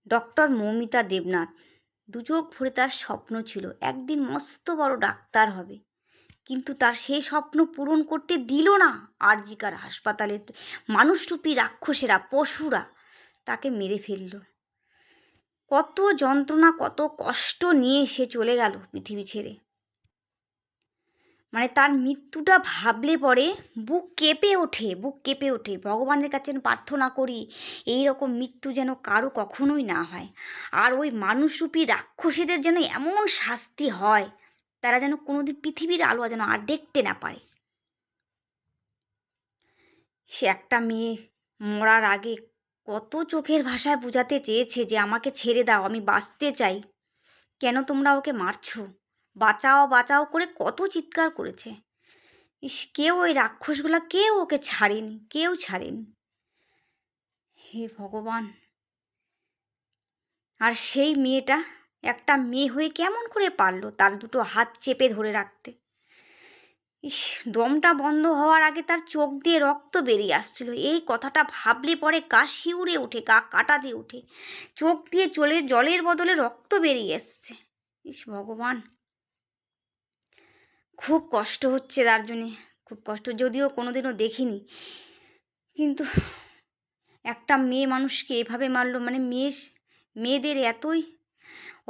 Doctor Moumita Debnath. দুচোখ ভরে তার স্বপ্ন ছিল একদিন মস্ত বড় ডাক্তার হবে, কিন্তু তার সেই স্বপ্ন পূরণ করতে দিল না আরজিকার হাসপাতালের মানুষরূপী রাক্ষসেরা, পশুরা তাকে মেরে ফেলল। কত যন্ত্রণা, কত কষ্ট নিয়ে সে চলে গেল পৃথিবী ছেড়ে। মানে তার মৃত্যুটা ভাবলে পরে বুক কেঁপে ওঠে, বুক কেঁপে ওঠে। ভগবানের কাছে প্রার্থনা করি এই রকম মৃত্যু যেন কারো কখনোই না হয়। আর ওই মানুষরূপী রাক্ষসীদের যেন এমন শাস্তি হয়, তারা যেন কোনোদিন পৃথিবীর আলো যেন আর দেখতে না পারে। সে একটা মেয়ে মরার আগে কত চোখের ভাষায় বোঝাতে চেয়েছে যে আমাকে ছেড়ে দাও, আমি বাঁচতে চাই, কেন তোমরা ওকে মারছো, বাঁচাও বাঁচাও করে কত চিৎকার করেছে। ইস, কেউ ওই রাক্ষসগুলা কেউ ওকে ছাড়েনি, কেউ ছাড়েনি। হে ভগবান! আর সেই মেয়েটা একটা মেয়ে হয়ে কেমন করে পারলো তার দুটো হাত চেপে ধরে রাখতে। ইস, দমটা বন্ধ হওয়ার আগে তার চোখ দিয়ে রক্ত বেরিয়ে আসছিল। এই কথাটা ভাবলে পরে গা শিউরে ওঠে, গা কাটা দিয়ে ওঠে। চোখ দিয়ে জলের বদলে রক্ত বেরিয়ে এসছে। ইস ভগবান! খুব কষ্ট হচ্ছে তার জন্যে, খুব কষ্ট। যদিও কোনোদিনও দেখিনি, কিন্তু একটা মেয়ে মানুষকে এভাবে মারলো, মানে মেয়েদের এতই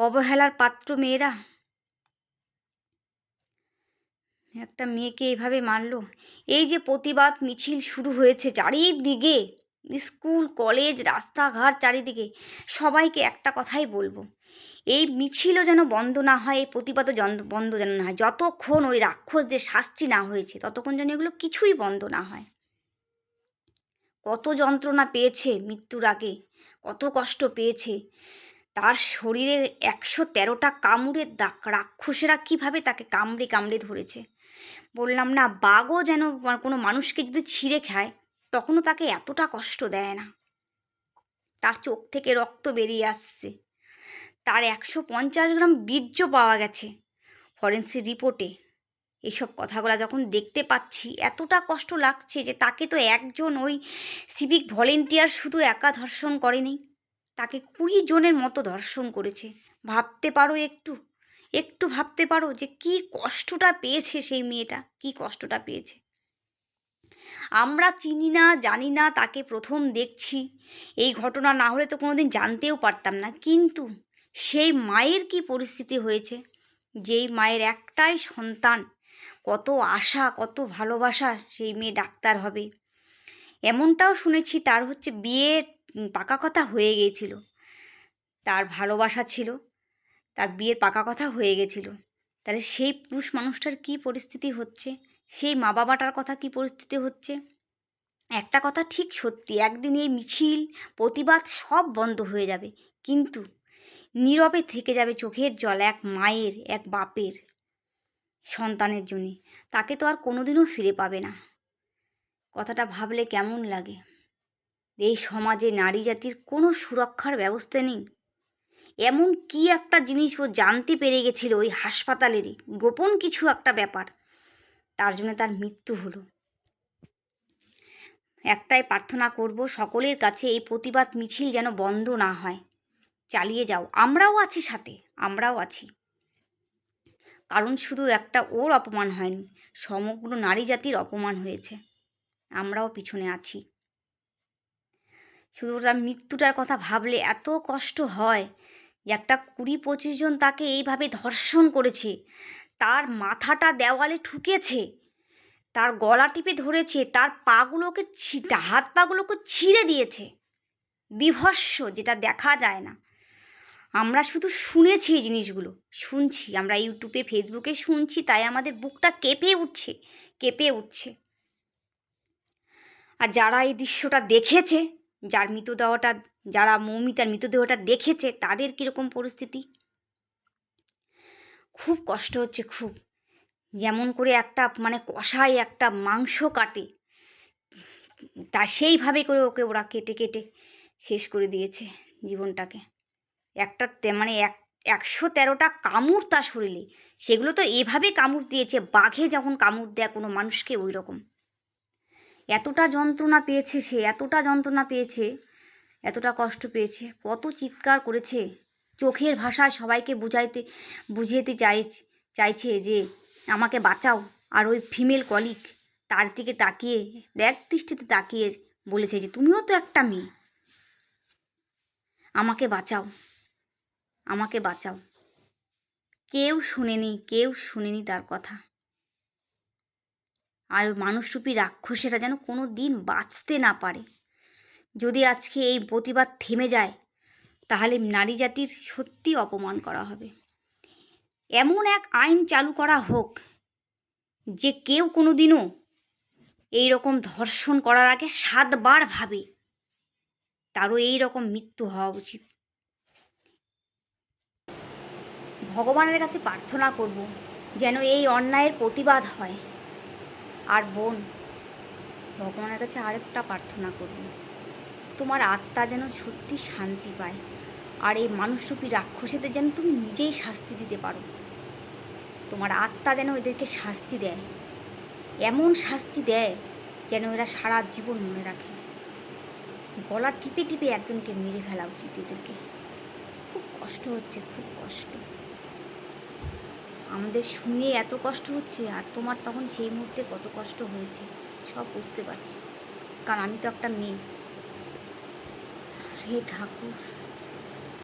অবহেলার পাত্র মেয়েরা। একটা মেয়েকে এভাবে মারলো। এই যে প্রতিবাদ মিছিল শুরু হয়েছে চারিদিকে, স্কুল কলেজ রাস্তাঘাট চারিদিকে, সবাইকে একটা কথাই বলবো, এই মিছিলও যেন বন্ধ না হয়, এই প্রতিবাদও বন্ধ যেন না হয়। যতক্ষণ ওই রাক্ষসদের শাস্তি না হয়েছে ততক্ষণ যেন এগুলো কিছুই বন্ধ না হয়। কত যন্ত্রণা পেয়েছে মৃত্যুর আগে, কত কষ্ট পেয়েছে। তার শরীরের ১১৩টা কামড়ের দাগ, রাক্ষসেরা কীভাবে তাকে কামড়ে কামড়ে ধরেছে। বললাম না, বাঘও যেন কোনো মানুষকে যদি ছিঁড়ে খায় তখনও তাকে এতটা কষ্ট দেয় না। তার চোখ থেকে রক্ত বেরিয়ে আসছে। তার ১৫০ গ্রাম বীর্য পাওয়া গেছে ফরেন্সিক রিপোর্টে। এইসব কথাগুলো যখন দেখতে পাচ্ছি এতটা কষ্ট লাগছে যে তাকে তো একজন ওই সিভিক ভলেন্টিয়ার শুধু একা ধর্ষণ করেনি, তাকে ২০ জনের মতো ধর্ষণ করেছে। ভাবতে পারো, একটু একটু ভাবতে পারো যে কী কষ্টটা পেয়েছে সেই মেয়েটা, কী কষ্টটা পেয়েছে। আমরা চিনি না, জানি না, তাকে প্রথম দেখছি। এই ঘটনা না হলে তো কোনোদিন জানতেও পারতাম না। কিন্তু সেই মায়ের কি পরিস্থিতি হয়েছে, যেই মায়ের একটাই সন্তান, কত আশা, কত ভালোবাসা সেই মেয়ে ডাক্তার হবে। এমনটাও শুনেছি তার বিয়ে পাকা কথা হয়ে গিয়েছিল, তার ভালোবাসা ছিল, তার বিয়ের পাকা কথা হয়ে গেছিল। তাহলে সেই পুরুষ মানুষটার কী পরিস্থিতি হচ্ছে, সেই মা বাবাটার কথা কী পরিস্থিতি হচ্ছে। একটা কথা ঠিক সত্যি, একদিন এই মিছিল প্রতিবাদ সব বন্ধ হয়ে যাবে, কিন্তু নীরবে থেকে যাবে চোখের জল এক মায়ের, এক বাপের সন্তানের জন্যে। তাকে তো আর কোনোদিনও ফিরে পাবে না। কথাটা ভাবলে কেমন লাগে। এই সমাজে নারী জাতির কোনো সুরক্ষার ব্যবস্থা নেই। এমন কি একটা জিনিস ও জানতে পেরে গেছিল ওই হাসপাতালেরই গোপন কিছু একটা ব্যাপার, তার জন্য তার মৃত্যু হলো। একটাই প্রার্থনা করব সকলের কাছে, এই প্রতিবাদ মিছিল যেন বন্ধ না হয়। চালিয়ে যাও, আমরাও আছি সাথে, আমরাও আছি। কারণ শুধু একটা ওর অপমান হয়নি, সমগ্র নারী জাতির অপমান হয়েছে। আমরাও পিছনে আছি। শুধু তার মৃত্যুটার কথা ভাবলে এত কষ্ট হয় যে একটা ২০-২৫ জন তাকে এইভাবে ধর্ষণ করেছে, তার মাথাটা দেওয়ালে ঠুকেছে, তার গলা টিপে ধরেছে, তার পাগুলোকে হাত পাগুলোকে ছিঁড়ে দিয়েছে। বীভৎস, যেটা দেখা যায় না। আমরা শুধু শুনেছি এই জিনিসগুলো, শুনছি, আমরা ইউটিউবে ফেসবুকে শুনছি, তাই আমাদের বুকটা কেঁপে উঠছে, কেঁপে উঠছে। আর যারা এই দৃশ্যটা দেখেছে, যার মৃতদেহটা, যারা মৌমিতার মৃতদেহটা দেখেছে, তাদের কীরকম পরিস্থিতি। খুব কষ্ট হচ্ছে, খুব। যেমন করে একটা মানে কষাই একটা মাংস কাটে, তা সেইভাবে করে ওকে ওরা কেটে কেটে শেষ করে দিয়েছে জীবনটাকে। একটা মানে ১১৩টা কামড় তার শরীরে, সেগুলো তো এভাবে কামড় দিয়েছে, বাঘে যখন কামড় দেয় কোনো মানুষকে ওই রকম। এতটা যন্ত্রণা পেয়েছে সে, এতটা যন্ত্রণা পেয়েছে এতটা কষ্ট পেয়েছে, কত চিৎকার করেছে, চোখের ভাষায় সবাইকে বুঝিয়েতে চাইছে যে আমাকে বাঁচাও। আর ওই ফিমেল কলিগ তার দিকে তাকিয়ে এক দৃষ্টিতে তাকিয়ে বলেছে যে তুমিও তো একটা মেয়ে, আমাকে বাঁচাও, আমাকে বাঁচাও। কেউ শুনেনি তার কথা। আর মানুষরূপী রাক্ষসেরা যেন কোনো দিন বাঁচতে না পারে। যদি আজকে এই প্রতিবাদ থেমে যায় তাহলে নারী জাতির সত্যি অপমান করা হবে। এমন এক আইন চালু করা হোক যে কেউ কোনো দিনও এই রকম ধর্ষণ করার আগে 7 বার ভাবে, তারও এই রকম মৃত্যু হওয়া উচিত। ভগবানের কাছে প্রার্থনা করব যেন এই অন্যায়ের প্রতিবাদ হয়। আর বোন, ভগবানের কাছে আরেকটা প্রার্থনা করব, তোমার আত্মা যেন সত্যি শান্তি পায়। আর এই মানুষরূপী রাক্ষসীদের যেন তুমি নিজেই শাস্তি দিতে পারো। তোমার আত্মা যেন এদেরকে শাস্তি দেয়, এমন শাস্তি দেয় যেন এরা সারা জীবন মনে রাখে। গলা টিপে টিপে একজনকে মেরে ফেলা উচিত এদেরকে। খুব কষ্ট হচ্ছে, খুব কষ্ট। আমাদের শুনে এত কষ্ট হচ্ছে, আর তোমার তখন সেই মুহূর্তে কত কষ্ট হয়েছে সব বুঝতে পারছি, কারণ আমি তো একটা মেয়ে। হে ঠাকুর।